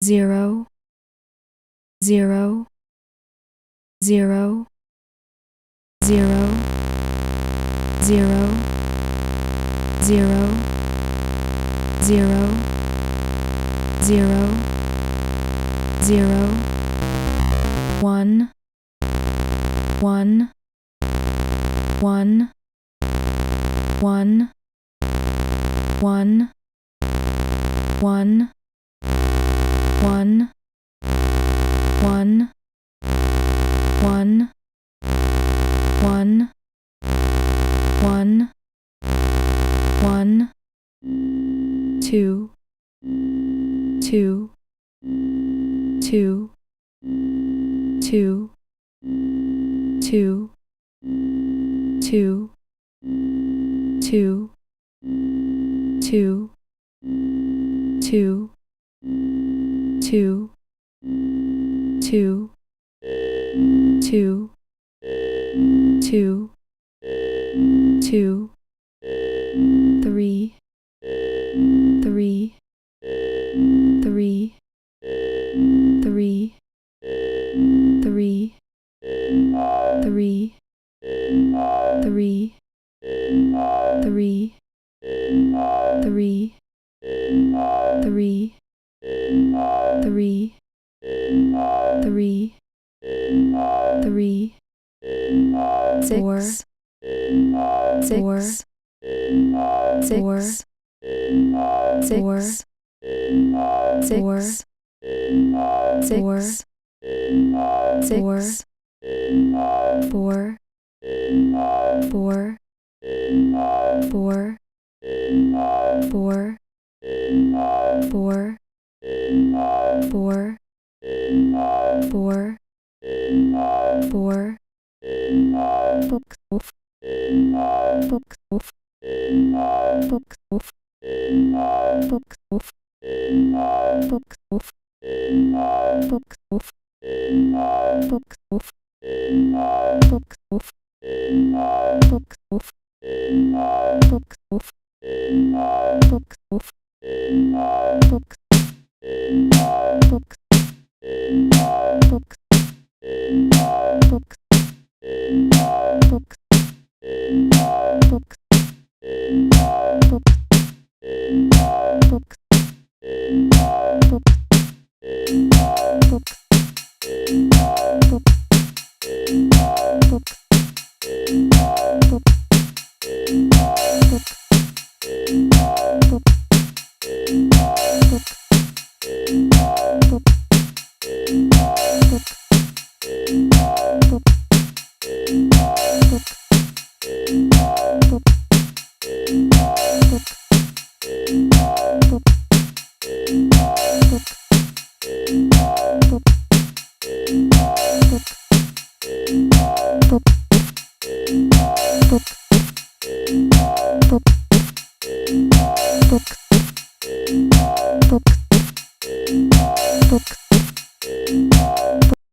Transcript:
0 0 0 0 0 0 0 0 0 1 1 1 1 1 1 1 1 1 1 1 1 2 2 2 2 2 2 2 2 2 2 2 2 2 2 3 3 3 3 3 3 3 3 3 3 3 3 3 6 6 6 6 6 6 6 4 4 4 4 4 4 4 4 books books books books books books books books book